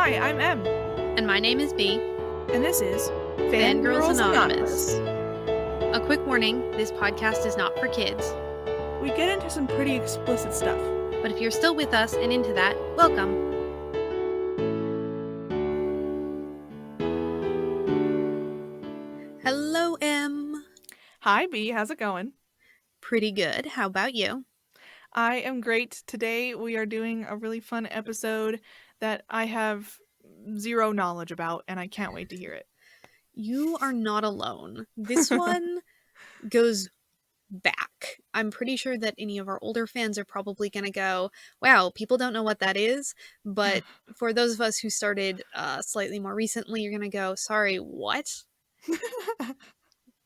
Hi, I'm Em, And my name is Bea. and this is Fangirls Anonymous. A quick warning, this podcast is not for kids. We get into some pretty explicit stuff. But if you're still with us and into that, welcome. Hello, Em. Hi, Bea, how's it going? Pretty good. How about you? I am great. Today we are doing a really fun episode that I have zero knowledge about, and I can't wait to hear it. You are not alone. This one goes back. I'm pretty sure that any of our older fans are probably going to go, wow, people don't know what that is. But for those of us who started slightly more recently, you're going to go, sorry, what?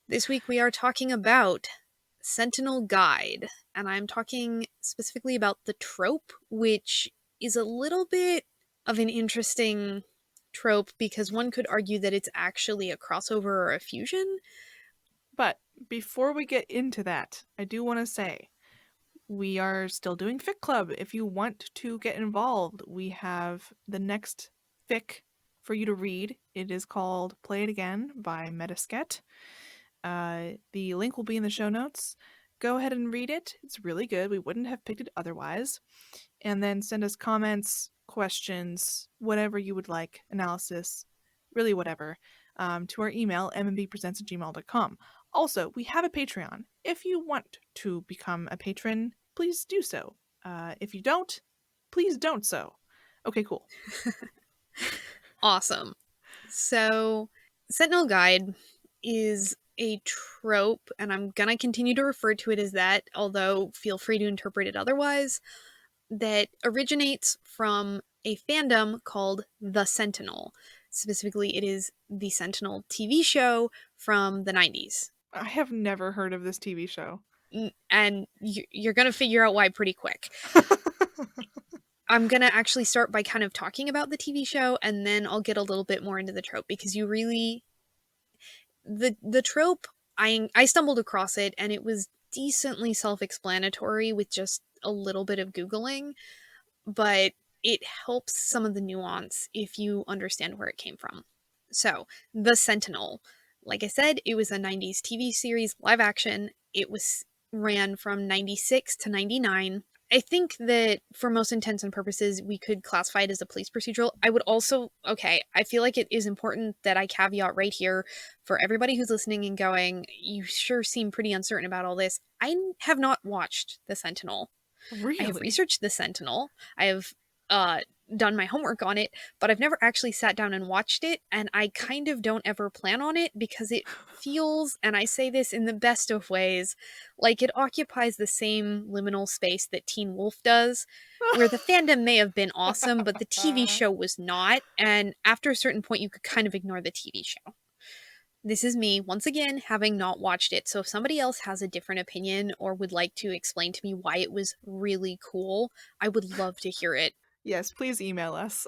This week we are talking about Sentinel Guide, and I'm talking specifically about the trope, which is a little bit of an interesting trope because one could argue that it's actually a crossover or a fusion. But before we get into that, I do want to say we are still doing Fic Club. If you want to get involved, we have the next fic for you to read. It is called Play It Again by Metasket. The link will be in the show notes. Go ahead and read it. It's really good. We wouldn't have picked it otherwise. And then send us comments, questions, whatever you would like, analysis, really whatever, to our email, mandbepresents@gmail.com. Also, we have a Patreon. If you want to become a patron, please do so. If you don't, please don't so. Okay, cool. Awesome. So, Sentinel Guide is a trope, and I'm gonna continue to refer to it as that, although feel free to interpret it otherwise, that originates from a fandom called The Sentinel. Specifically, it is the Sentinel TV show from the 90s. I have never heard of this TV show. And you're gonna figure out why pretty quick. I'm going to actually start by kind of talking about the TV show, and then I'll get a little bit more into the trope, because you really... The trope, I stumbled across it, and it was decently self-explanatory with just a little bit of Googling, but it helps some of the nuance if you understand where it came from. So, The Sentinel. Like I said, it was a 90s TV series, live action. It was ran from 96 to 99. I think that for most intents and purposes, we could classify it as a police procedural. I would also, I feel like it is important that I caveat right here for everybody who's listening and going, you sure seem pretty uncertain about all this. I have not watched The Sentinel. Really? I have researched The Sentinel. I have done my homework on it, but I've never actually sat down and watched it, and I kind of don't ever plan on it because it feels, and I say this in the best of ways, like it occupies the same liminal space that Teen Wolf does, where the fandom may have been awesome, but the TV show was not, and after a certain point you could kind of ignore the TV show. This is me, once again, having not watched it, so if somebody else has a different opinion or would like to explain to me why it was really cool, I would love to hear it. Yes, please email us.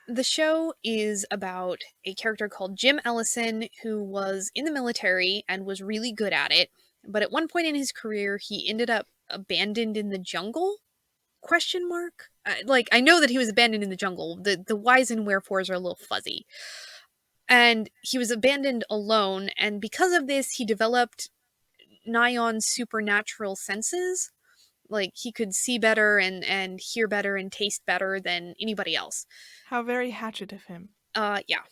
The show is about a character called Jim Ellison who was in the military and was really good at it, but at one point in his career he ended up abandoned in the jungle? Question mark? I know that he was abandoned in the jungle. The whys and wherefores are a little fuzzy. And he was abandoned alone, and because of this he developed nigh on supernatural senses. Like, he could see better and hear better and taste better than anybody else. How very Hatchet of him. Yeah.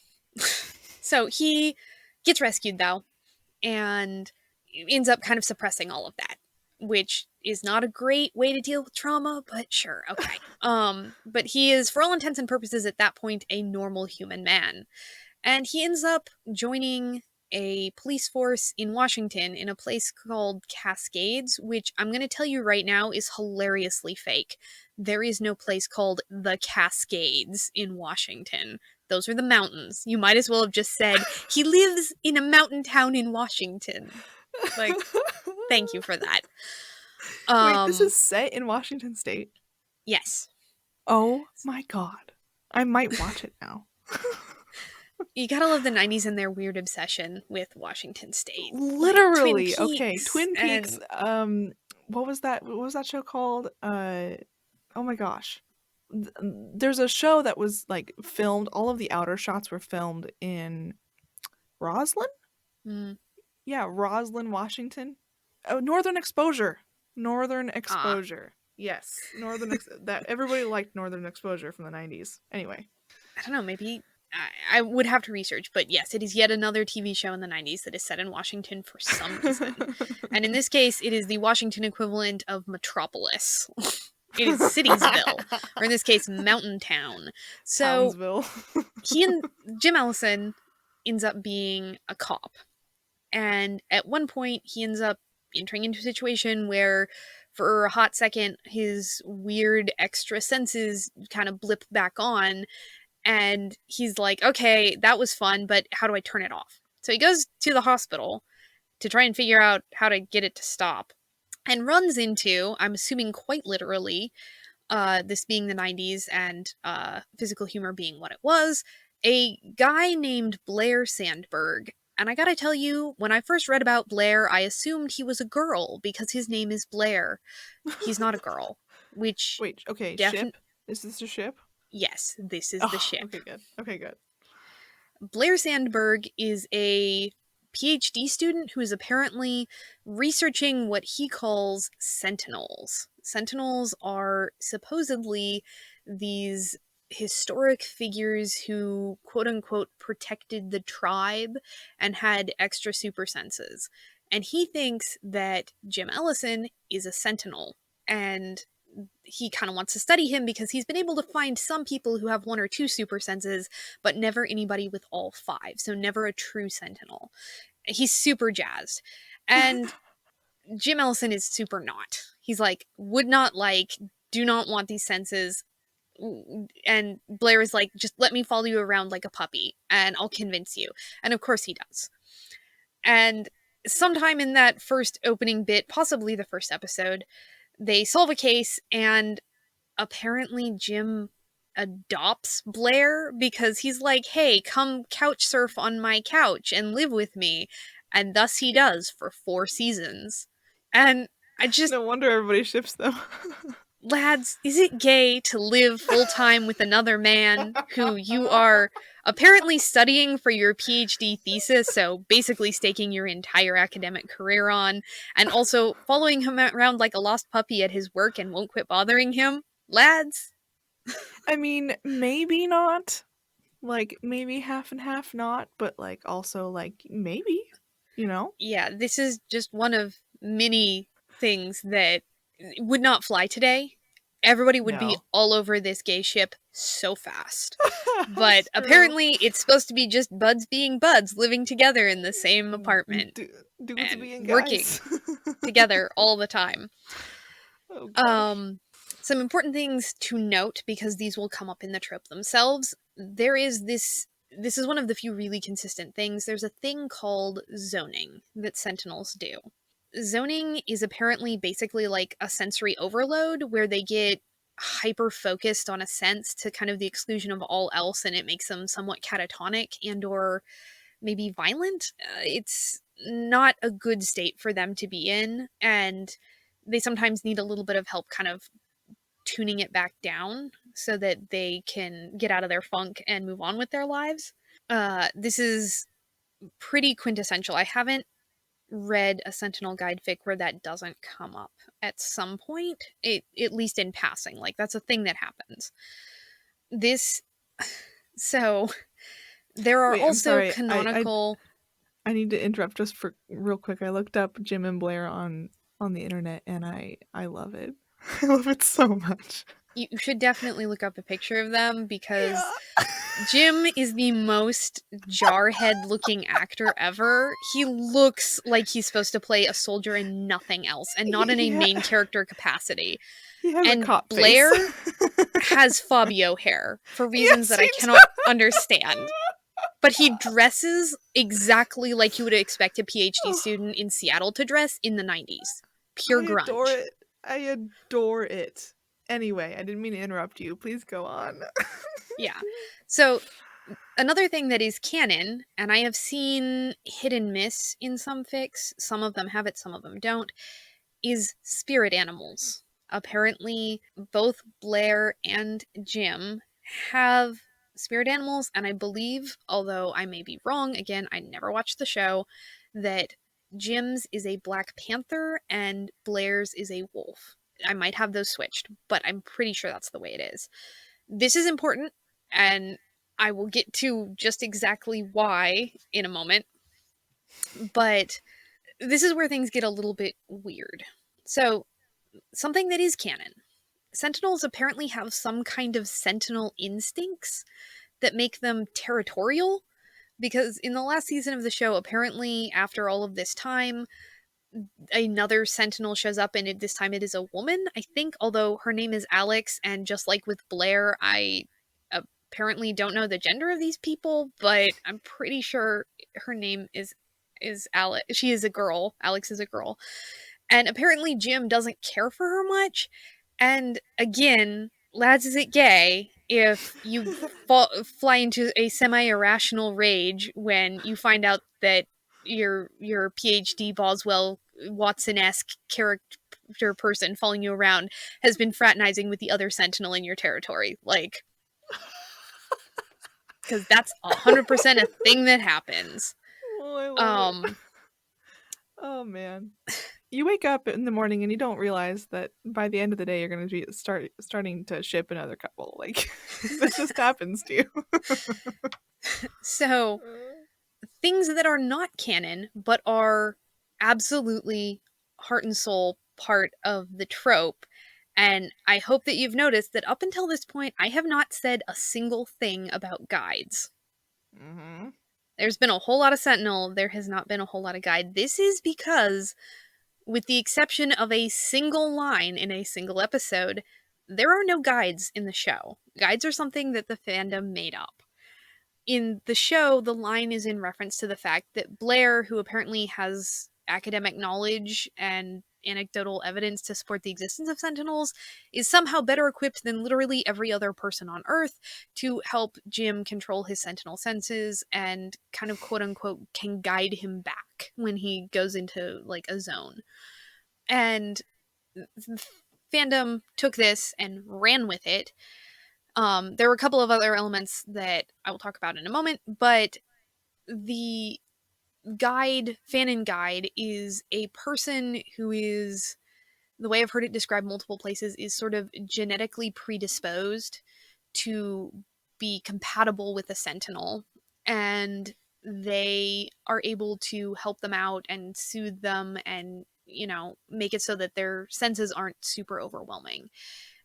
So he gets rescued, though, and ends up kind of suppressing all of that, which is not a great way to deal with trauma, but sure, okay. But he is, for all intents and purposes at that point, a normal human man. And he ends up joining a police force in Washington in a place called Cascades, which I'm going to tell you right now is hilariously fake. There is no place called the Cascades in Washington. Those are the mountains. You might as well have just said, he lives in a mountain town in Washington. Like, thank you for that. Wait, this is set in Washington State? Yes. Oh my god. I might watch it now. You gotta love the 90s and their weird obsession with Washington State. Literally. Like, okay, Twin Peaks. What was that show called? Oh my gosh. there's a show that was like filmed. All of the outer shots were filmed in Roslyn. Mm. Yeah, Roslyn, Washington. Oh, Northern Exposure. Northern Ah, Exposure. Yes, that everybody liked Northern Exposure from the 90s. Anyway, I don't know, maybe I would have to research, but yes, it is yet another TV show in the 90s that is set in Washington for some reason. And in this case, it is the Washington equivalent of Metropolis. It is Citiesville, or in this case, Mountain Town. So Townsville. he and Jim Ellison ends up being a cop. And at one point, he ends up entering into a situation where, for a hot second, his weird extra senses kind of blip back on. And he's like, okay, that was fun, but how do I turn it off? So he goes to the hospital to try and figure out how to get it to stop. And runs into, I'm assuming quite literally, this being the 90s and physical humor being what it was, a guy named Blair Sandberg. And I gotta tell you, when I first read about Blair, I assumed he was a girl because his name is Blair. He's not a girl, which... Wait, okay, defin- ship? Is this a ship? Yes, this is the Oh, ship. okay, good. Okay, good. Blair Sandberg is a PhD student who is apparently researching what he calls sentinels. Sentinels are supposedly these historic figures who, quote unquote, protected the tribe and had extra super senses. And he thinks that Jim Ellison is a sentinel. And he kind of wants to study him because he's been able to find some people who have one or two super senses, but never anybody with all five. So never a true sentinel. He's super jazzed. And Jim Ellison is super not. He's like, would not like, do not want these senses. And Blair is like, just let me follow you around like a puppy and I'll convince you. And of course he does. And sometime in that first opening bit, possibly the first episode, they solve a case, and apparently Jim adopts Blair because he's like, hey, come couch surf on my couch and live with me. And thus he does for 4 seasons. And I just, No wonder everybody ships them. lads, is it gay to live full time with another man who you are apparently studying for your PhD thesis, so basically staking your entire academic career on, and also following him around like a lost puppy at his work and won't quit bothering him? Lads? I mean, maybe not. Like, maybe half and half not, but like also like maybe, you know? Yeah, this is just one of many things that would not fly today. Everybody would be No. all over this gay ship so fast. It's But true. apparently it's supposed to be just buds being buds living together in the same apartment Dudes and being working guys. together all the time. Oh gosh. Some important things to note, because these will come up in the trope themselves. There is this is one of the few really consistent things. There's a thing called zoning that Sentinels do. Zoning is apparently basically like a sensory overload where they get hyper focused on a sense to kind of the exclusion of all else, and it makes them somewhat catatonic and or maybe violent. It's not a good state for them to be in, and they sometimes need a little bit of help kind of tuning it back down so that they can get out of their funk and move on with their lives. This is pretty quintessential. I haven't read a Sentinel guide fic where that doesn't come up at some point, at least in passing. Like, that's a thing that happens. So there are Wait, I'm also sorry. canonical... I need to interrupt just for real quick. I looked up Jim and Blair on the internet, and I love it. I love it so much. You should definitely look up a picture of them, because Yeah. Jim is the most jarhead looking actor ever. He looks like he's supposed to play a soldier and nothing else, and not in a Yeah. main character capacity. He has And a cop Blair face. has Fabio hair for reasons Yes, that I he cannot understand. But he dresses exactly like you would expect a PhD student in Seattle to dress in the 90s. Pure I grunge. adore it. I adore it. Anyway, I didn't mean to interrupt you. Please go on. Yeah. So another thing that is canon, and I have seen hit and miss in some fics, some of them have it, some of them don't, is spirit animals. apparently both Blair and Jim have spirit animals, and I believe, although I may be wrong, again, I never watched the show, that Jim's is a Black Panther and Blair's is a wolf. I might have those switched, but I'm pretty sure that's the way it is. This is important, and I will get to just exactly why in a moment, but this is where things get a little bit weird. So, something that is canon. Sentinels apparently have some kind of sentinel instincts that make them territorial, because in the last season of the show, apparently after all of this time, another sentinel shows up, and this time it is a woman, I think, although her name is Alex, and just like with Blair, I apparently don't know the gender of these people, but I'm pretty sure her name is Alex. She is a girl. Alex is a girl. And apparently Jim doesn't care for her much. And again, lads, is it gay if you fly into a semi-irrational rage when you find out that your PhD Boswell Watson-esque character person following you around has been fraternizing with the other Sentinel in your territory? Like, because that's 100% a thing that happens. Oh, I love it. Oh man. You wake up in the morning and you don't realize that by the end of the day you're going to be starting to ship another couple. Like, this just happens to you. So, things that are not canon but are absolutely heart and soul part of the trope. And I hope that you've noticed that up until this point, I have not said a single thing about guides. Mm-hmm. There's been a whole lot of Sentinel. There has not been a whole lot of guide. This is because, with the exception of a single line in a single episode, there are no guides in the show. Guides are something that the fandom made up. In the show, the line is in reference to the fact that Blair, who apparently has academic knowledge and anecdotal evidence to support the existence of Sentinels, is somehow better equipped than literally every other person on Earth to help Jim control his Sentinel senses and kind of quote unquote can guide him back when he goes into like a zone. And fandom took this and ran with it. There were a couple of other elements that I will talk about in a moment, but the guide, fanon guide, is a person who is, the way I've heard it described multiple places, is sort of genetically predisposed to be compatible with a sentinel, and they are able to help them out and soothe them and, you know, make it so that their senses aren't super overwhelming.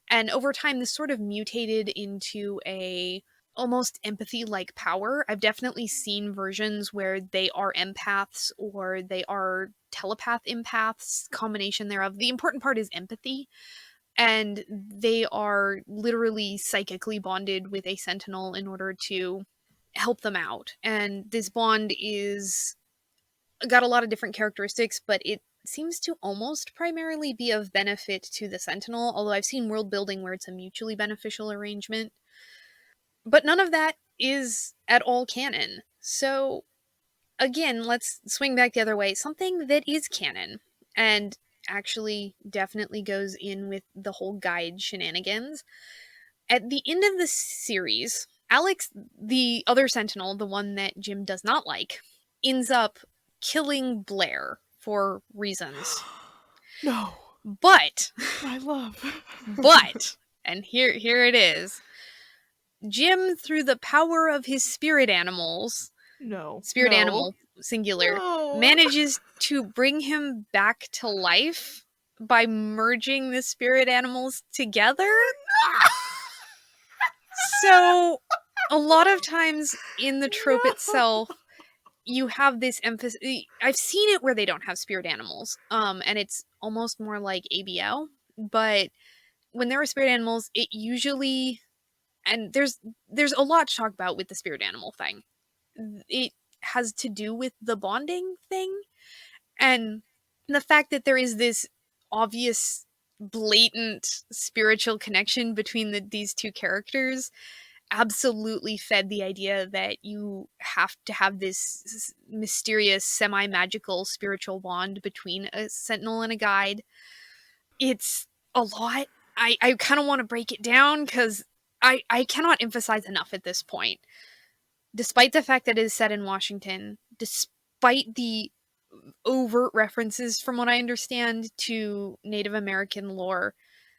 And over time, this sort of mutated into a almost empathy-like power. I've definitely seen versions where they are empaths or they are telepath empaths, combination thereof. The important part is empathy. And they are literally psychically bonded with a sentinel in order to help them out. And this bond is got a lot of different characteristics, but it seems to almost primarily be of benefit to the Sentinel, although I've seen world building where it's a mutually beneficial arrangement. But none of that is at all canon. So, again, let's swing back the other way. Something that is canon, and actually definitely goes in with the whole guide shenanigans. At the end of the series, Alex, the other Sentinel, the one that Jim does not like, ends up killing Blair for reasons. No. But My love. and here it is. Jim, through the power of his spirit animals, spirit animal singular, manages to bring him back to life by merging the spirit animals together. So a lot of times in the trope itself, you have this emphasis. I've seen it where they don't have spirit animals, and it's almost more like ABL. But when there are spirit animals, it usually, and there's a lot to talk about with the spirit animal thing. It has to do with the bonding thing, and the fact that there is this obvious, blatant spiritual connection between these two characters absolutely fed the idea that you have to have this mysterious, semi-magical spiritual bond between a sentinel and a guide. It's a lot. I kind of want to break it down because I cannot emphasize enough at this point. Despite the fact that it is set in Washington, despite the overt references, from what I understand, to Native American lore,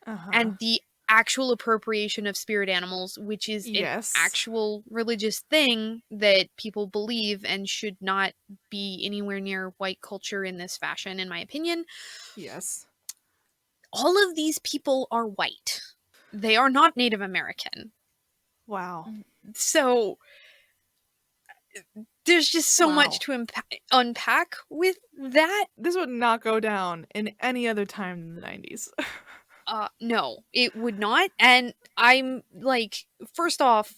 Uh-huh. and the actual appropriation of spirit animals, which is an Yes. actual religious thing that people believe and should not be anywhere near white culture in this fashion, in my opinion. Yes. All of these people are white. They are not Native American. Wow. So there's just so much Wow. to unpack with that. This would not go down in any other time than the 90s. No, it would not. And I'm like, first off,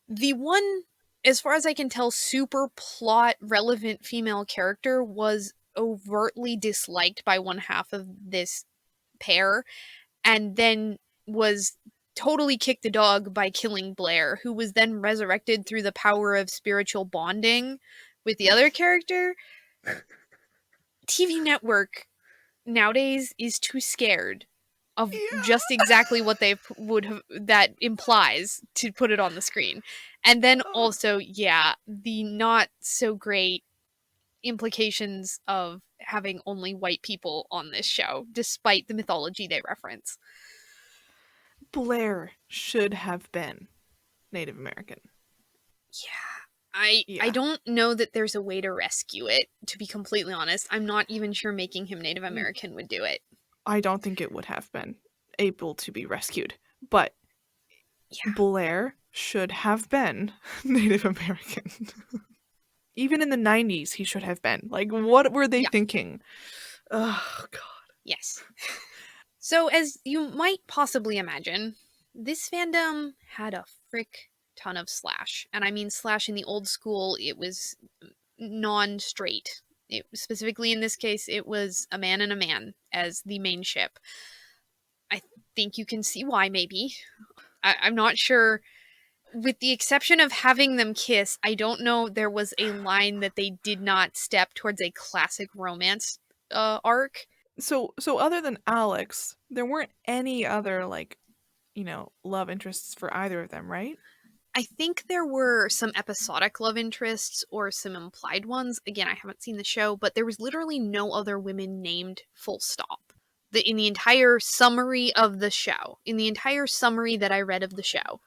the one, as far as I can tell, super plot relevant female character was overtly disliked by one half of this pair, and then was totally kicked the dog by killing Blair, who was then resurrected through the power of spiritual bonding with the other character. TV network nowadays is too scared of just Yeah. exactly what they would have that implies to put it on the screen. And then also, yeah, the not so great implications of having only white people on this show, despite the mythology they reference. Blair should have been Native American. Yeah. I Yeah. don't know that there's a way to rescue it, to be completely honest. I'm not even sure making him Native American would do it. I don't think it would have been able to be rescued. But Yeah. Blair should have been Native American. Even in the 90s, he should have been. Like, what were they Yeah. thinking? Oh, God. Yes. So, as you might possibly imagine, this fandom had a frick ton of slash. And I mean slash in the old school, it was non-straight. Specifically in this case, it was a man and a man as the main ship. I think you can see why, maybe. I'm not sure. With the exception of having them kiss, I don't know there was a line that they did not step towards a classic romance arc. So other than Alex, there weren't any other, like, love interests for either of them, right? I think there were some episodic love interests or some implied ones. Again, I haven't seen the show, but there was literally no other women named, full stop. In the entire summary of the show, in the entire summary that I read of the show,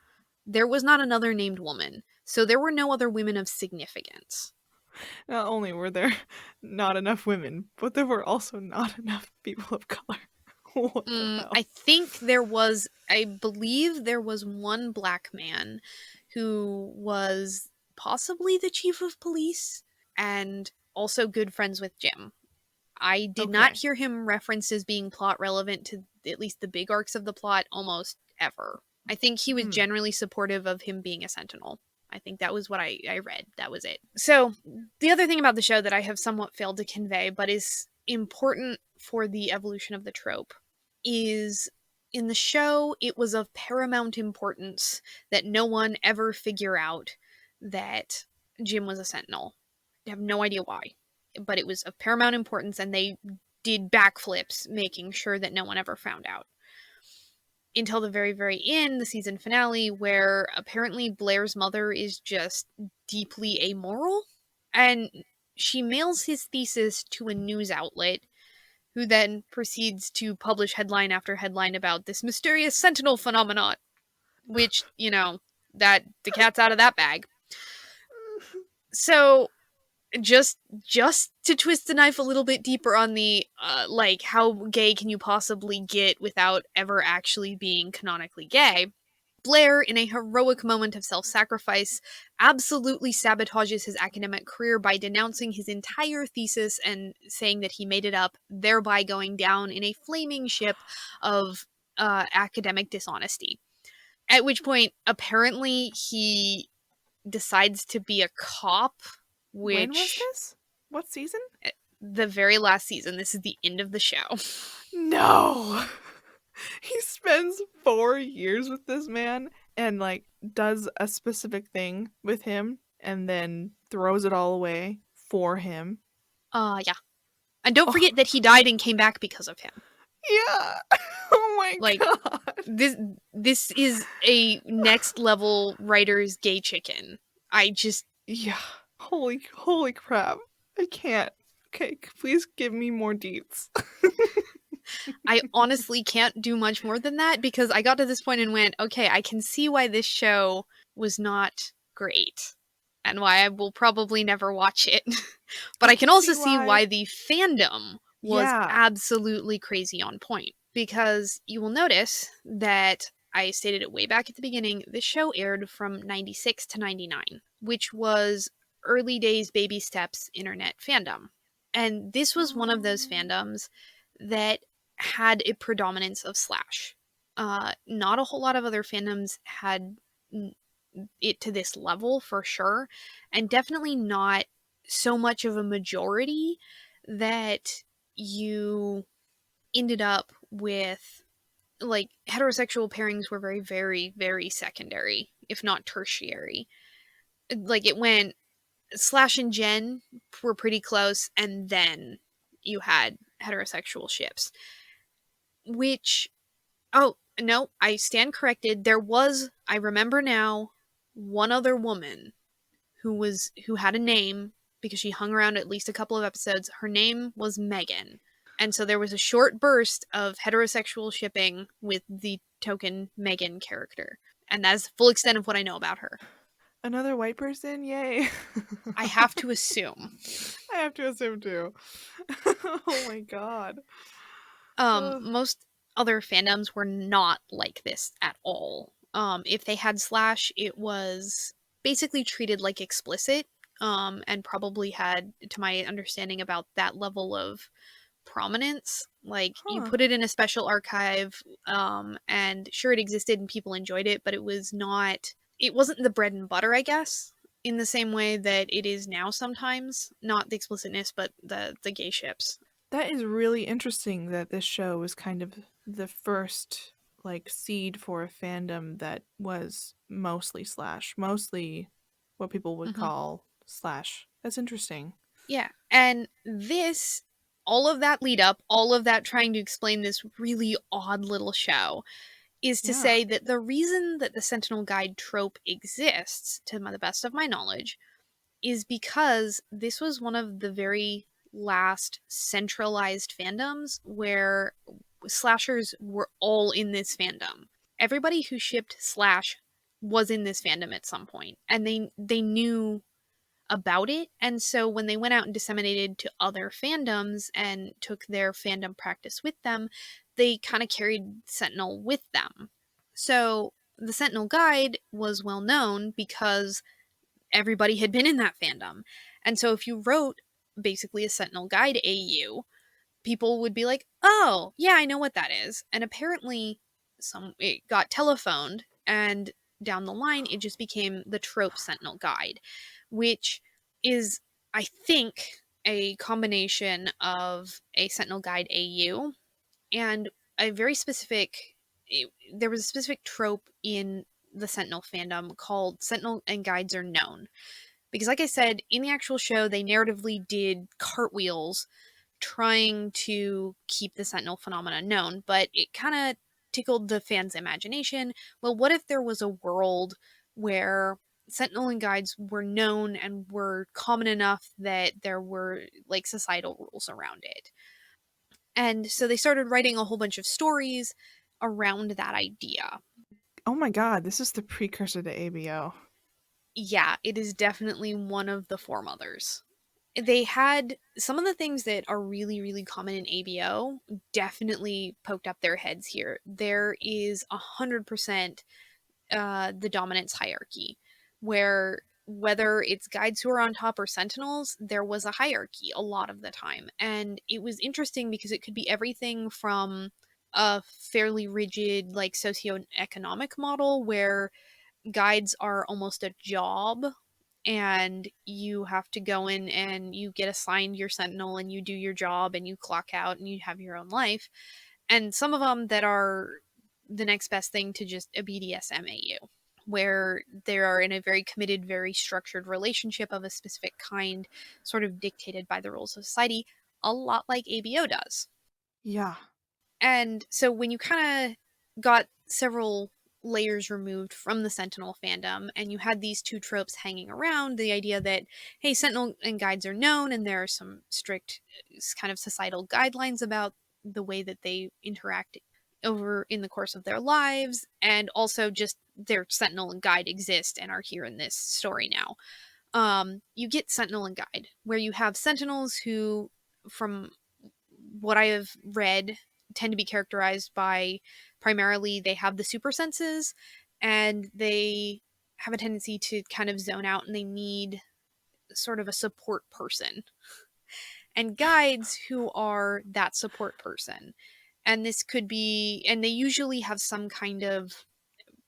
there was not another named woman. So there were no other women of significance. Not only were there not enough women, but there were also not enough people of color. What the hell? I believe there was one black man who was possibly the chief of police and also good friends with Jim. I did not Okay. hear him referenced as being plot relevant to at least the big arcs of the plot almost ever. I think he was generally supportive of him being a Sentinel. I think that was what I read. That was it. So, the other thing about the show that I have somewhat failed to convey, but is important for the evolution of the trope, is in the show, it was of paramount importance that no one ever figure out that Jim was a Sentinel. I have no idea why, but it was of paramount importance, and they did backflips making sure that no one ever found out. Until the very, very end, the season finale, where apparently Blair's mother is just deeply amoral, and she mails his thesis to a news outlet, who then proceeds to publish headline after headline about this mysterious Sentinel phenomenon, which, that the cat's out of that bag. So, just to twist the knife a little bit deeper on the like, how gay can you possibly get without ever actually being canonically gay, Blair, in a heroic moment of self-sacrifice, absolutely sabotages his academic career by denouncing his entire thesis and saying that he made it up, thereby going down in a flaming ship of academic dishonesty. At which point, apparently, he decides to be a cop, When was which this? What season? the very last season. This is the end of the show. No. He spends 4 years with this man and, like, does a specific thing with him and then throws it all away for him. Yeah. And don't forget that he died and came back because of him. Yeah. Oh my Like, god. this is a next level writer's gay chicken. I just Yeah. Holy crap. I can't. Okay, please give me more deets. I honestly can't do much more than that because I got to this point and went, okay, I can see why this show was not great and why I will probably never watch it. But I I can can also see see why. why the fandom was Yeah. absolutely crazy on point because you will notice that I stated it way back at the beginning. This show aired from 96 to 99, which was early days baby steps internet fandom. And this was one of those fandoms that had a predominance of slash. Not a whole lot of other fandoms had it to this level for sure, and definitely not so much of a majority that you ended up with like heterosexual pairings were very, very, very secondary, if not tertiary. Like it went Slash and Jen were pretty close, and then you had heterosexual ships, which oh, no, I stand corrected. There was, I remember now, one other woman who had a name because she hung around at least a couple of episodes. Her name was Megan. And so there was a short burst of heterosexual shipping with the token Megan character. And that's the full extent of what I know about her. Another white person? Yay. I have to assume. I have to assume too. Oh my god. Ugh. Most other fandoms were not like this at all. If they had slash, it was basically treated like explicit, and probably had, to my understanding, about that level of prominence. Like you Huh. put it in a special archive, and sure it existed and people enjoyed it, but it was not. It wasn't the bread and butter, I guess, in the same way that it is now. Sometimes, not the explicitness, but the gay ships. That is really interesting that this show was kind of the first like seed for a fandom that was mostly slash, mostly what people would Mm-hmm. call slash. That's interesting. Yeah. And this, all of that lead up, all of that trying to explain this really odd little show, is to Yeah. say that the reason that the Sentinel Guide trope exists, to the best of my knowledge, is because this was one of the very last centralized fandoms where slashers were all in this fandom. Everybody who shipped slash was in this fandom at some point, and they knew about it. And so when they went out and disseminated to other fandoms and took their fandom practice with them, they kind of carried Sentinel with them. So the Sentinel Guide was well known because everybody had been in that fandom. And so if you wrote basically a Sentinel Guide AU, people would be like, "Oh, yeah, I know what that is." And apparently it got telephoned, and down the line it just became the Trope Sentinel Guide, which is, I think, a combination of a Sentinel Guide AU and a very specific there was a specific trope in the Sentinel fandom called Sentinel and Guides Are Known. Because like I said, in the actual show they narratively did cartwheels trying to keep the Sentinel phenomena known, but it kind of tickled the fans' imagination. Well, what if there was a world where Sentinel and Guides were known and were common enough that there were like societal rules around it? And so they started writing a whole bunch of stories around that idea. Oh my god, this is the precursor to ABO. Yeah, it is definitely one of the foremothers. They had some of the things that are really, really common in ABO definitely poked up their heads here. There is 100% the dominance hierarchy, where whether it's guides who are on top or sentinels, there was a hierarchy a lot of the time. And it was interesting because it could be everything from a fairly rigid, like, socioeconomic model where guides are almost a job and you have to go in and you get assigned your sentinel and you do your job and you clock out and you have your own life, and some of them that are the next best thing to just a BDSMAU, where they are in a very committed, very structured relationship of a specific kind, sort of dictated by the rules of society, a lot like ABO does. Yeah. And so when you kind of got several layers removed from the Sentinel fandom and you had these two tropes hanging around, the idea that, hey, Sentinel and guides are known and there are some strict kind of societal guidelines about the way that they interact over in the course of their lives, and also just their Sentinel and guide exist and are here in this story now. You get Sentinel and guide, where you have Sentinels who, from what I have read, tend to be characterized by primarily they have the super senses and they have a tendency to kind of zone out and they need sort of a support person. And guides who are that support person. And this could be, and they usually have some kind of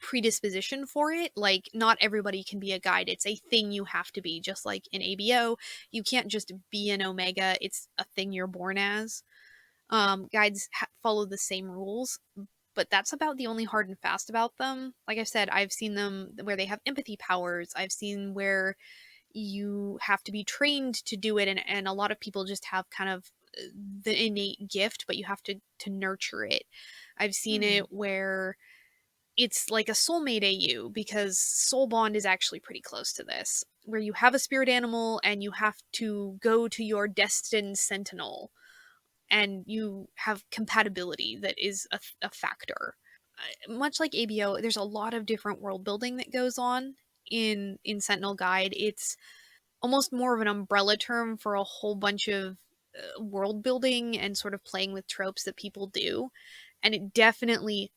predisposition for it. Like, not everybody can be a guide. It's a thing you have to be, just like in ABO. You can't just be an Omega, it's a thing you're born as. Guides follow the same rules, but that's about the only hard and fast about them. Like I said, I've seen them where they have empathy powers. I've seen where you have to be trained to do it, and a lot of people just have kind of the innate gift, but you have to nurture it. I've seen it where it's like a soulmate AU, because soul bond is actually pretty close to this, where you have a spirit animal and you have to go to your destined sentinel and you have compatibility that is a factor. Much like ABO, there's a lot of different world building that goes on in Sentinel Guide. It's almost more of an umbrella term for a whole bunch of world building and sort of playing with tropes that people do. And it definitely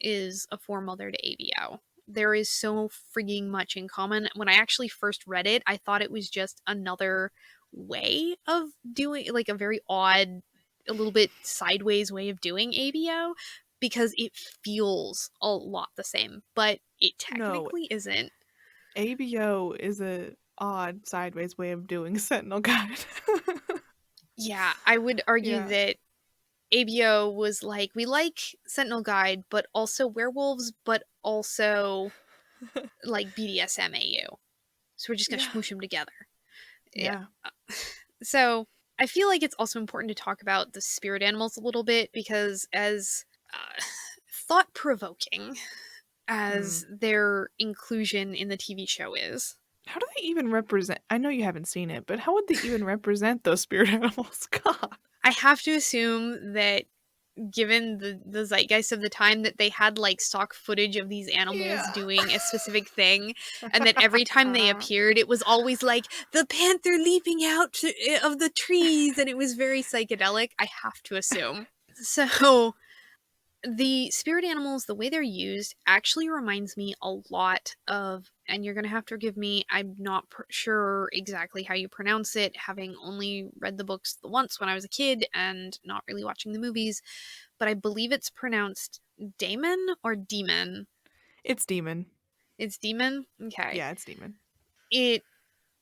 is a foremother to ABO. There is so frigging much in common. When I actually first read it, I thought it was just another way of doing, like, a very odd, a little bit sideways way of doing ABO, because it feels a lot the same, but it technically isn't. ABO is a odd sideways way of doing Sentinel Guide. Yeah, I would argue that ABO was like, we like Sentinel Guide, but also werewolves, but also like BDSM AU. So we're just gonna smoosh them together. Yeah. So I feel like it's also important to talk about the spirit animals a little bit, because as thought-provoking as their inclusion in the TV show is, how do they even represent? I know you haven't seen it, but how would they even represent those spirit animals? God. I have to assume that, given the zeitgeist of the time, that they had like stock footage of these animals doing a specific thing, and that every time they appeared it was always like the panther leaping out of the trees, and it was very psychedelic, I have to assume. So the spirit animals, the way they're used, actually reminds me a lot of, and you're going to have to forgive me, I'm not sure exactly how you pronounce it, having only read the books the once when I was a kid and not really watching the movies, but I believe it's pronounced daemon or demon. It's demon. It's demon? Okay. Yeah, it's demon. It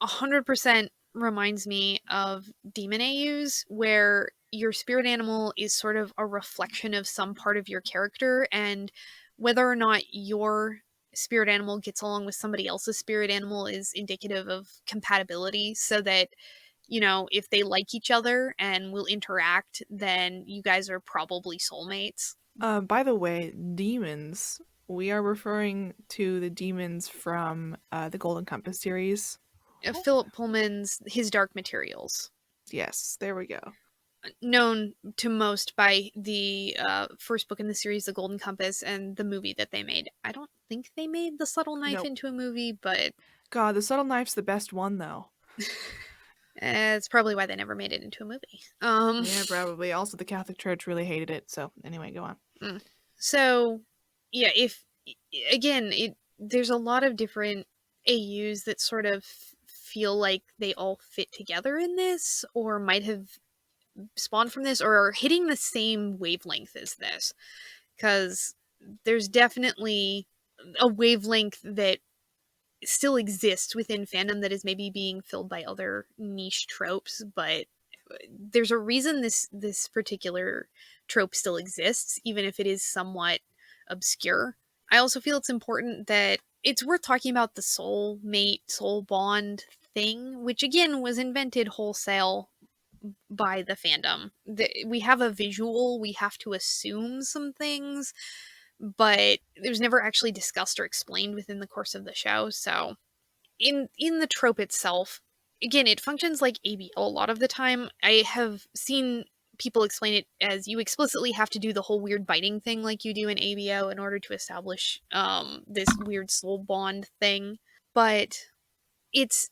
100% reminds me of demon AUs, where your spirit animal is sort of a reflection of some part of your character, and whether or not your spirit animal gets along with somebody else's spirit animal is indicative of compatibility, so that, you know, if they like each other and will interact, then you guys are probably soulmates. By the way, demons, we are referring to the demons from the Golden Compass series. Philip Pullman's His Dark Materials. Yes, there we go. Known to most by the first book in the series, The Golden Compass, and the movie that they made. I don't think they made The Subtle Knife into a movie, but... God, The Subtle Knife's the best one, though. It's probably why they never made it into a movie. Yeah, probably. Also, the Catholic Church really hated it, so anyway, go on. So, yeah, there's a lot of different AUs that sort of feel like they all fit together in this, or might have spawned from this, or are hitting the same wavelength as this, because there's definitely a wavelength that still exists within fandom that is maybe being filled by other niche tropes, but there's a reason this particular trope still exists, even if it is somewhat obscure. I also feel it's important that it's worth talking about the soul mate, soul bond thing, which again was invented wholesale by the fandom. We have a visual, we have to assume some things, but it was never actually discussed or explained within the course of the show. So in the trope itself, again, it functions like ABO a lot of the time. I have seen people explain it as you explicitly have to do the whole weird biting thing like you do in ABO in order to establish this weird soul bond thing. But it's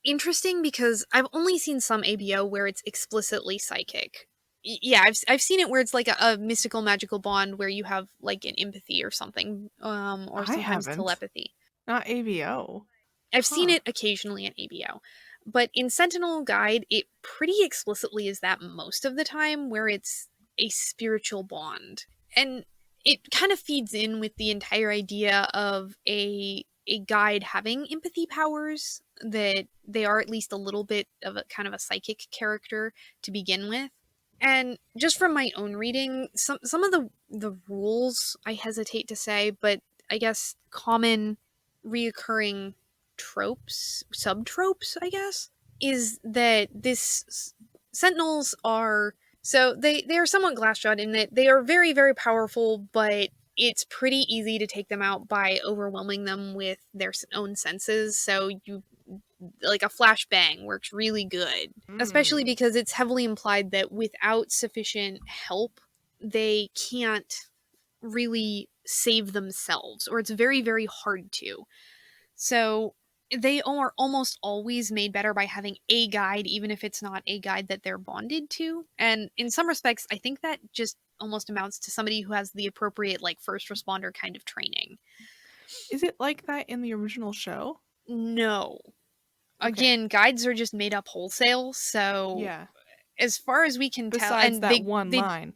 interesting because I've only seen some ABO where it's explicitly psychic. Yeah, I've seen it where it's like a mystical magical bond where you have like an empathy or something, or I sometimes haven't. telepathy. Not ABO. I've seen Huh. it occasionally in ABO. But in Sentinel Guide, it pretty explicitly is that most of the time, where it's a spiritual bond. And it kind of feeds in with the entire idea of a guide having empathy powers, that they are at least a little bit of a kind of a psychic character to begin with. And just from my own reading, some of the rules I hesitate to say, but I guess common reoccurring tropes, subtropes, I guess, is that this sentinels are, so they are somewhat glass-jawed in that they are very, very powerful, but it's pretty easy to take them out by overwhelming them with their own senses. So you, like a flashbang works really good, especially Mm. because it's heavily implied that without sufficient help, they can't really save themselves, or it's very, very hard to. So they are almost always made better by having a guide, even if it's not a guide that they're bonded to. And in some respects, I think that just almost amounts to somebody who has the appropriate, like, first responder kind of training. Is it like that in the original show? No. Okay. Again, guides are just made up wholesale, so Yeah. as far as we can tell, Besides and that one they line.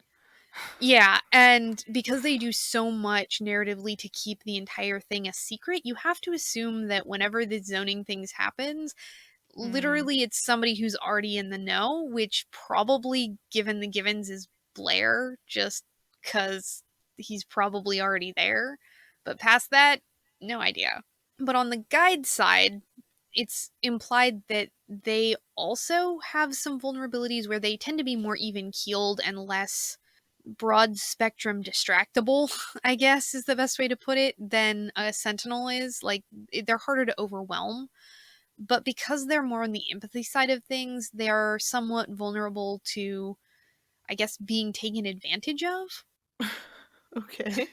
yeah, and because they do so much narratively to keep the entire thing a secret, you have to assume that whenever the zoning things happens, Mm. literally it's somebody who's already in the know, which probably, given the givens, is Blair, just because he's probably already there. But past that, no idea. But on the guide side, it's implied that they also have some vulnerabilities where they tend to be more even keeled and less broad spectrum distractible, I guess is the best way to put it, than a sentinel is. Like, they're harder to overwhelm, but because they're more on the empathy side of things, they are somewhat vulnerable to, I guess, being taken advantage of. Okay.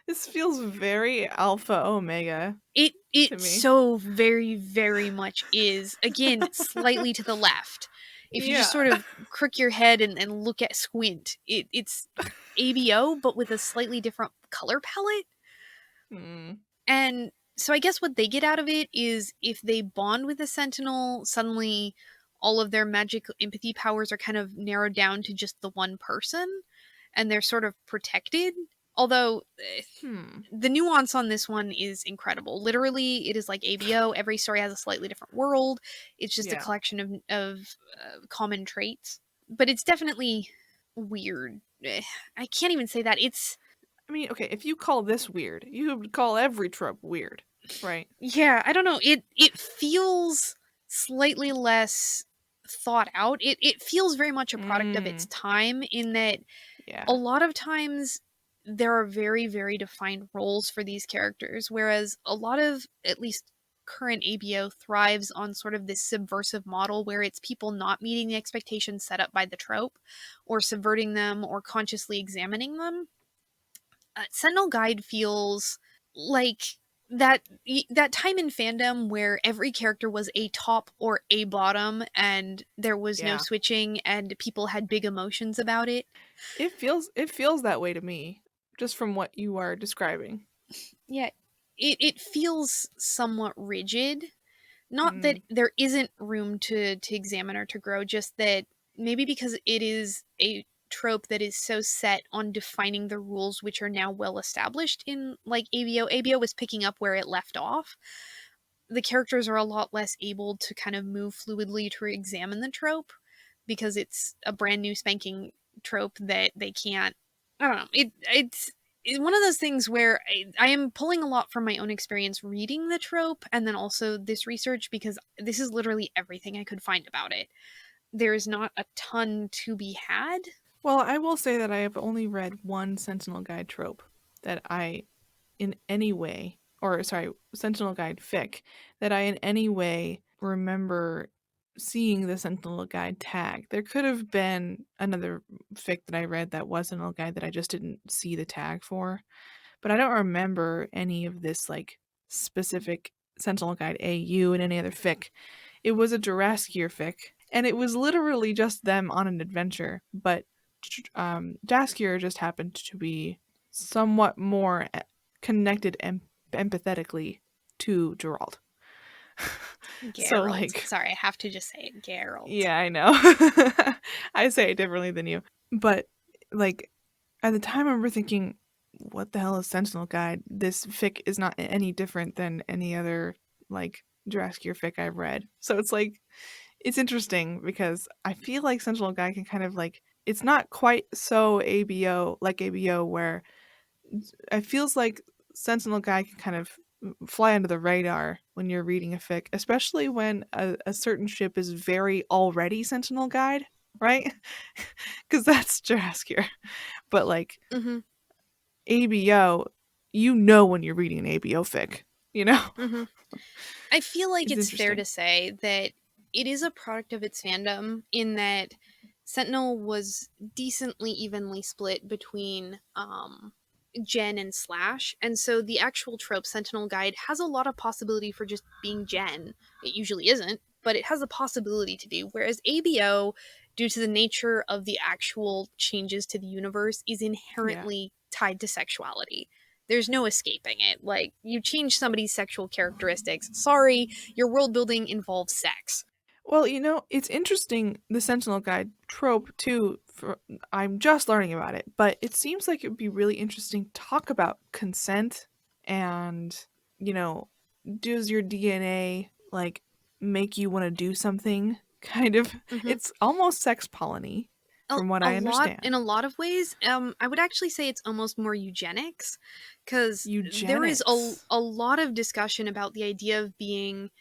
This feels very alpha omega It to me. so very, very much is. Again, slightly to the left. If you just Yeah. sort of crook your head and look at squint, it's ABO, but with a slightly different color palette. Mm. And so I guess what they get out of it is if they bond with a sentinel, suddenly all of their magic empathy powers are kind of narrowed down to just the one person, and they're sort of protected. Although Hmm. the nuance on this one is incredible. Literally, it is like ABO. Every story has a slightly different world. It's just a Yeah. collection of common traits. But it's definitely weird. I can't even say that. It's, I mean, okay, if you call this weird, you would call every trope weird, right? yeah, I don't know. It feels slightly less thought out. It feels very much a product of its Mm. time, in that a Yeah. lot of times there are very, very defined roles for these characters, whereas a lot of, at least current ABO, thrives on sort of this subversive model where it's people not meeting the expectations set up by the trope, or subverting them, or consciously examining them. Sentinel Guide feels like that time in fandom where every character was a top or a bottom, and there was no Yeah. switching, and people had big emotions about it. It feels that way to me, just from what you are describing. Yeah, it feels somewhat rigid. Not that Mm. there isn't room to examine or to grow, just that maybe because it is a trope that is so set on defining the rules which are now well established in, like, ABO was picking up where it left off. The characters are a lot less able to kind of move fluidly to examine the trope because it's a brand new spanking trope that they can't. I don't know. It's one of those things where I am pulling a lot from my own experience reading the trope and then also this research, because this is literally everything I could find about it. there's not a ton to be had. Well, I will say that I have only read one Sentinel Guide trope that I, in any way, or sorry, Sentinel Guide fic, that I in any way remember seeing the Sentinel Guide tag. There could have been another fic that I read that was Sentinel Guide that I just didn't see the tag for, but I don't remember any of this like specific Sentinel Guide AU in any other fic. It was a Jurassic fic, and it was literally just them on an adventure, but Jaskier just happened to be somewhat more connected empathetically to Gerald. So like, sorry, I have to just say it, Gerald. yeah, I know. I say it differently than you, but like at the time I remember thinking, what the hell is Sentinel Guide? This fic is not any different than any other like Jurassic fic I've read. So it's like, it's interesting because I feel like Sentinel Guide can kind of like, it's not quite so ABO like ABO where it feels like Sentinel Guide can kind of fly under the radar when you're reading a fic, especially when a certain ship is very already Sentinel Guide, right? Because that's Jurassic. But like ABO, you know when you're reading an ABO fic, you know? I feel like it's fair to say that it is a product of its fandom in that Sentinel was decently evenly split between Gen and Slash, and so the actual trope Sentinel Guide has a lot of possibility for just being Gen. It usually isn't, but it has a possibility to do, whereas ABO, due to the nature of the actual changes to the universe, is inherently tied to sexuality. There's no escaping it. Like, you change somebody's sexual characteristics, sorry, your world building involves sex. Well, you know, it's interesting, the Sentinel Guide trope, too. I'm just learning about it, but it seems like it would be really interesting to talk about consent and, you know, does your DNA, like, make you want to do something? Kind of. It's almost sex polony, from what I understand. In a lot of ways, I would actually say it's almost more eugenics, because there is a lot of discussion about the idea of being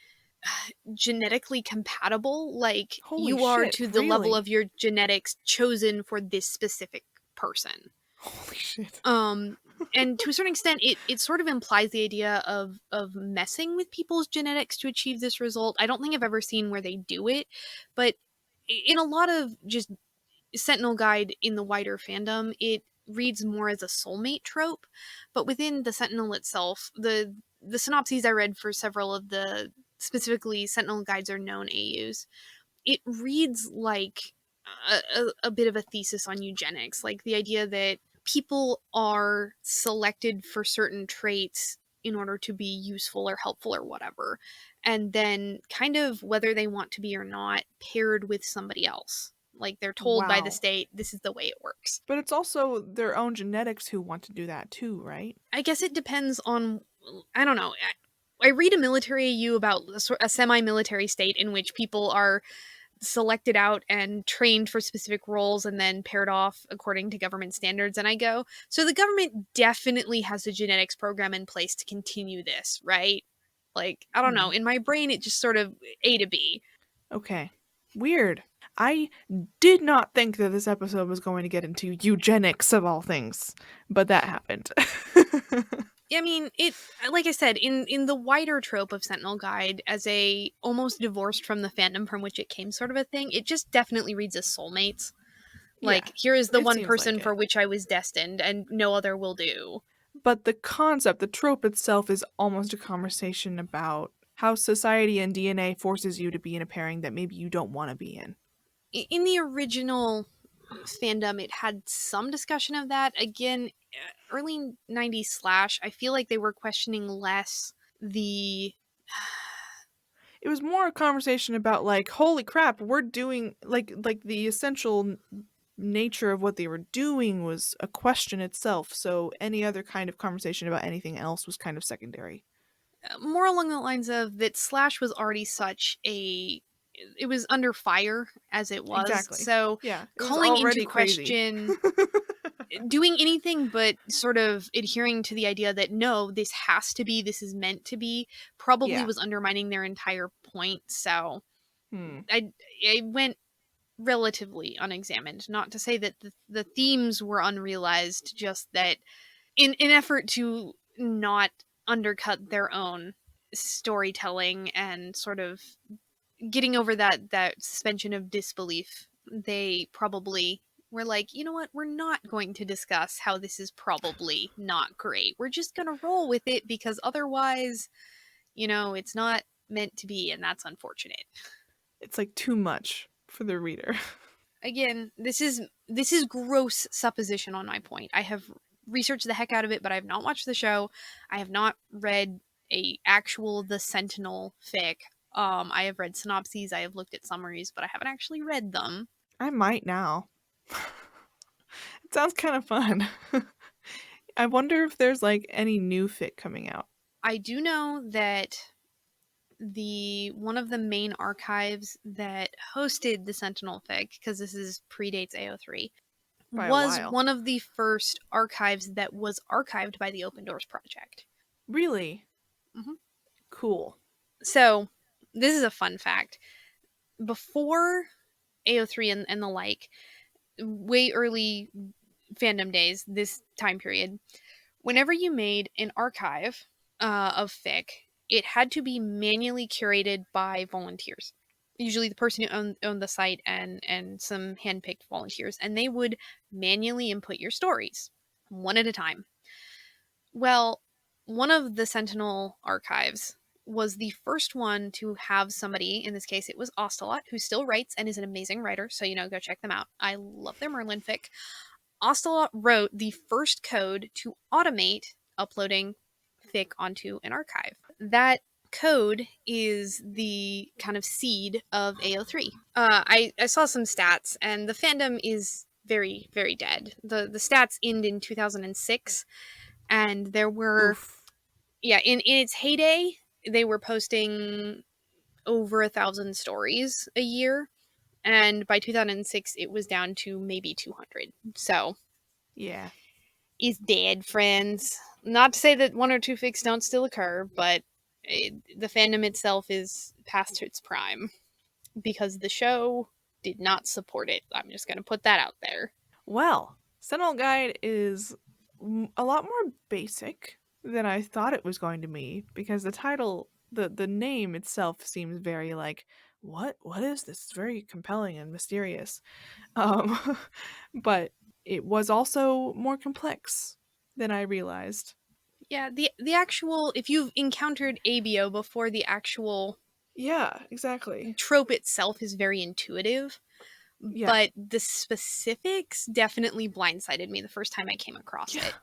genetically compatible, like Holy you are shit, to the level of your genetics chosen for this specific person. Holy shit. And to a certain extent, it sort of implies the idea of messing with people's genetics to achieve this result. I don't think I've ever seen where they do it, but in a lot of just Sentinel Guide in the wider fandom, it reads more as a soulmate trope. But within the Sentinel itself, the synopses I read for several of the specifically Sentinel Guides are known AUs, it reads like a bit of a thesis on eugenics, like the idea that people are selected for certain traits in order to be useful or helpful or whatever, and then kind of whether they want to be or not paired with somebody else. Like, they're told by the state, this is the way it works. But it's also their own genetics who want to do that too, right? I guess it depends on, I don't know. I read a military AU about a semi-military state in which people are selected out and trained for specific roles and then paired off according to government standards, and I go, so the government definitely has a genetics program in place to continue this, right? Like, I don't know. In my brain, it just sort of A to B. Okay. Weird. I did not think that this episode was going to get into eugenics of all things, but that happened. I mean, it, like I said, in the wider trope of Sentinel Guide as a almost divorced from the fandom from which it came sort of a thing, it just definitely reads as soulmates. Like, here is the one person for which I was destined and no other will do. But the concept, the trope itself, is almost a conversation about how society and DNA forces you to be in a pairing that maybe you don't want to be in. In the original fandom, it had some discussion of that. Again, early 90s Slash, I feel like they were questioning less the... It was more a conversation about, like, holy crap, we're doing, like the essential nature of what they were doing was a question itself, so any other kind of conversation about anything else was kind of secondary. More along the lines of that Slash was already such a... It was under fire as it was. Exactly. So yeah, calling into question doing anything but sort of adhering to the idea that no, this has to be, this is meant to be, probably was undermining their entire point. So I went relatively unexamined. Not to say that the themes were unrealized, just that in an effort to not undercut their own storytelling and sort of getting over that suspension of disbelief, they probably were like, you know what, we're not going to discuss how this is probably not great. We're just going to roll with it because otherwise, it's not meant to be, and that's unfortunate. It's like too much for the reader. Again, this is gross supposition on my point. I have researched the heck out of it, but I have not watched the show. I have not read a actual The Sentinel fic. I have read synopses, I have looked at summaries, but I haven't actually read them. I might now. It sounds kind of fun. I wonder if there's like any new fic coming out. I do know that one of the main archives that hosted the Sentinel fic, because this predates AO3, By a was while. one of the first archives that was archived by the Open Doors Project. Really? Mm-hmm. Cool. So, this is a fun fact. Before AO3 and the like, way early fandom days, this time period, whenever you made an archive of fic, it had to be manually curated by volunteers. Usually the person who owned the site and some handpicked volunteers, and they would manually input your stories one at a time. Well, one of the Sentinel archives was the first one to have somebody, in this case it was Ostalot, who still writes and is an amazing writer, so go check them out. I love their Merlin fic. Ostalot wrote the first code to automate uploading fic onto an archive. That code is the kind of seed of AO3. I saw some stats, and the fandom is very, very dead. The stats end in 2006, and there were... Oof. Yeah, in its heyday, they were posting over 1,000 stories a year, and by 2006, it was down to maybe 200. So... Yeah. Is dead, friends. Not to say that one or two fics don't still occur, but the fandom itself is past its prime because the show did not support it. I'm just going to put that out there. Well, Sentinel Guide is a lot more basic than I thought it was going to be, because the title, the name itself seems very like, what is this? It's very compelling and mysterious. But it was also more complex than I realized. Yeah, the actual, if you've encountered ABO before, the actual Yeah, exactly. trope itself is very intuitive. Yeah. But the specifics definitely blindsided me the first time I came across it.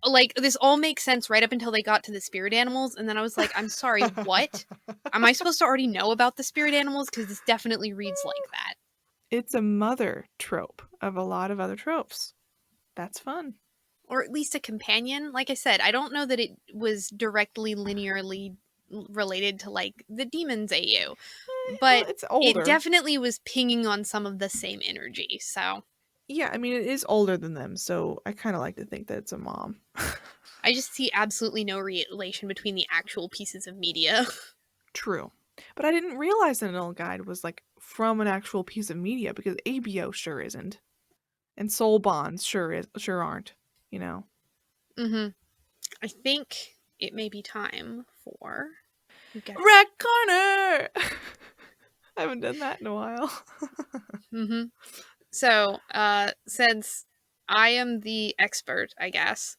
Like, this all makes sense right up until they got to the spirit animals, and then I was like, I'm sorry, what? Am I supposed to already know about the spirit animals? Because this definitely reads like that. It's a mother trope of a lot of other tropes. That's fun. Or at least a companion. Like I said, I don't know that it was directly linearly related to, like, the demons AU. But it's older. It definitely was pinging on some of the same energy, so... Yeah, I mean, it is older than them, so I kind of like to think that it's a mom. I just see absolutely no relation between the actual pieces of media. True. But I didn't realize Sentinel Guide was, like, from an actual piece of media, because ABO sure isn't. And Soul Bonds sure aren't, Mm-hmm. I think it may be time for... Red Corner! I haven't done that in a while. Mm-hmm. So, since I am the expert, I guess,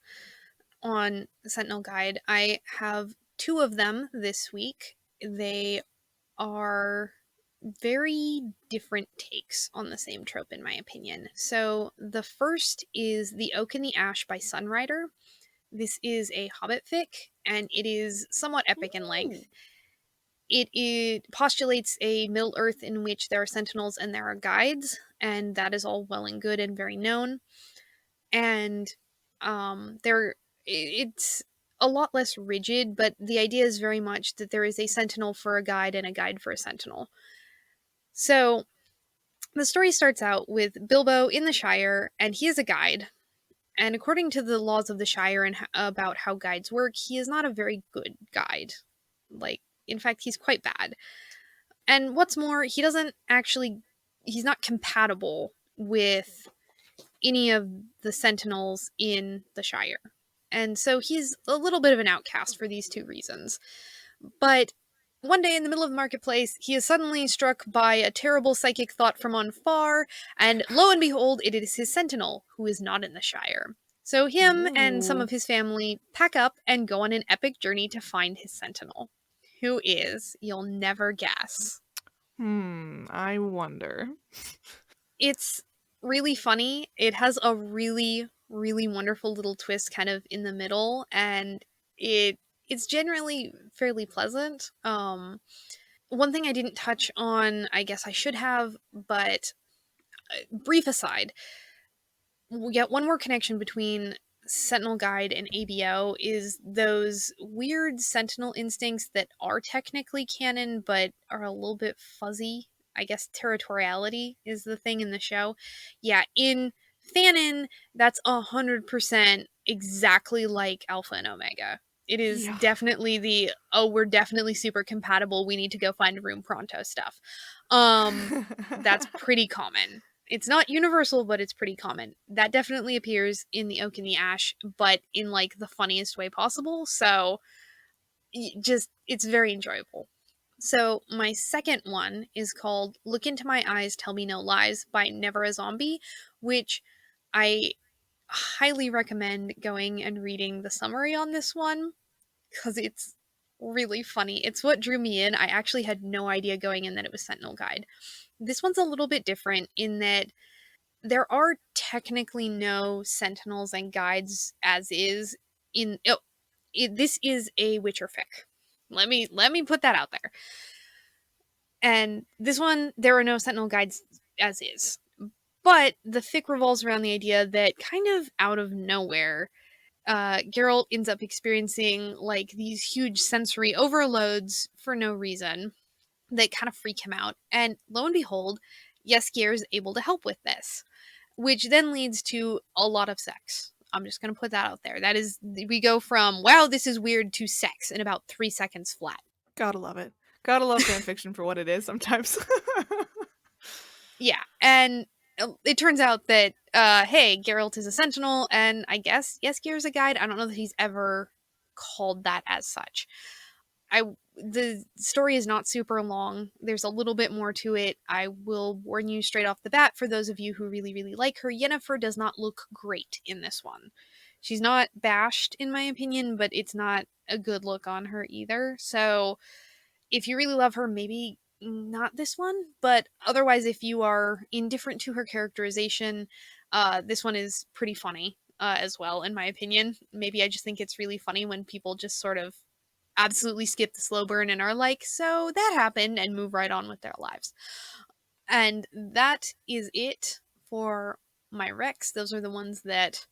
on Sentinel Guide, I have two of them this week. They are very different takes on the same trope, in my opinion. So, the first is The Oak and the Ash by Sunryder. This is a Hobbit fic, and it is somewhat epic in length. It postulates a Middle Earth in which there are sentinels and there are guides, and that is all well and good and very known. And it's a lot less rigid, but the idea is very much that there is a sentinel for a guide and a guide for a sentinel. So the story starts out with Bilbo in the Shire, and he is a guide. And according to the laws of the Shire and about how guides work, he is not a very good guide. Like, in fact, he's quite bad. And what's more, he doesn't actually he's not compatible with any of the Sentinels in the Shire. And so he's a little bit of an outcast for these two reasons. But one day in the middle of the marketplace, he is suddenly struck by a terrible psychic thought from on far, and lo and behold, it is his Sentinel, who is not in the Shire. So him and some Ooh. of his family pack up and go on an epic journey to find his Sentinel. Who is, you'll never guess. I wonder. It's really funny. It has a really, really wonderful little twist kind of in the middle, and it's generally fairly pleasant. One thing I didn't touch on, I guess I should have, but brief aside, we get one more connection between Sentinel Guide and ABO is those weird Sentinel instincts that are technically canon but are a little bit fuzzy. I guess territoriality is the thing in the show. Yeah, in Fanon, that's 100% exactly like Alpha and Omega. It is Yeah. definitely the, oh, we're definitely super compatible, we need to go find a room pronto stuff. That's pretty common. It's not universal, but it's pretty common. That definitely appears in the Oak and the Ash, but in like the funniest way possible. So just, it's very enjoyable. So my second one is called Look Into My Eyes, Tell Me No Lies by Neverazombie, which I highly recommend going and reading the summary on this one because it's really funny. It's what drew me in. I actually had no idea going in that it was Sentinel Guide. This one's a little bit different in that there are technically no Sentinels and Guides as is in this is a Witcher fic. Let me put that out there. And this one, there are no Sentinel Guides as is. But the fic revolves around the idea that kind of out of nowhere, Geralt ends up experiencing like these huge sensory overloads for no reason that kind of freak him out. And lo and behold, Jaskier is able to help with this, which then leads to a lot of sex. I'm just going to put that out there. That is, we go from, wow, this is weird, to sex in about 3 seconds flat. Gotta love it. Gotta love fanfiction for what it is sometimes. Yeah, and it turns out that, hey, Geralt is a sentinel, and I guess Jaskier is a guide. I don't know that he's ever called that as such. The story is not super long. There's a little bit more to it. I will warn you straight off the bat, for those of you who really, really like her, Yennefer does not look great in this one. She's not bashed, in my opinion, but it's not a good look on her either. So if you really love her, maybe not this one. But otherwise, if you are indifferent to her characterization, this one is pretty funny as well, in my opinion. Maybe I just think it's really funny when people just sort of absolutely skip the slow burn and are like, so that happened, and move right on with their lives. And that is it for my recs. Those are the ones that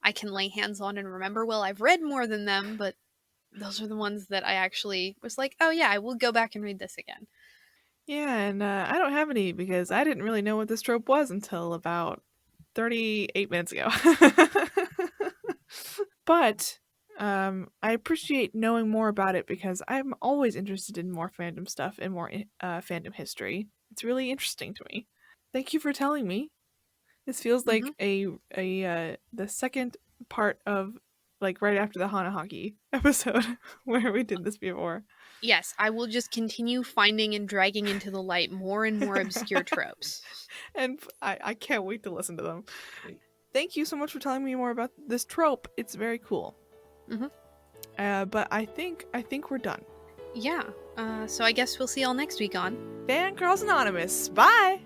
I can lay hands on and remember well. I've read more than them, but those are the ones that I actually was like, oh yeah, I will go back and read this again. Yeah, and I don't have any because I didn't really know what this trope was until about 38 minutes ago. But I appreciate knowing more about it because I'm always interested in more fandom stuff and more fandom history. It's really interesting to me. Thank you for telling me. This feels like the second part of like right after the Hanahaki episode where we did this before. Yes, I will just continue finding and dragging into the light more and more obscure tropes. And I can't wait to listen to them. Thank you so much for telling me more about this trope. It's very cool. But I think we're done. Yeah. So I guess we'll see y'all next week on Fangirls Anonymous. Bye!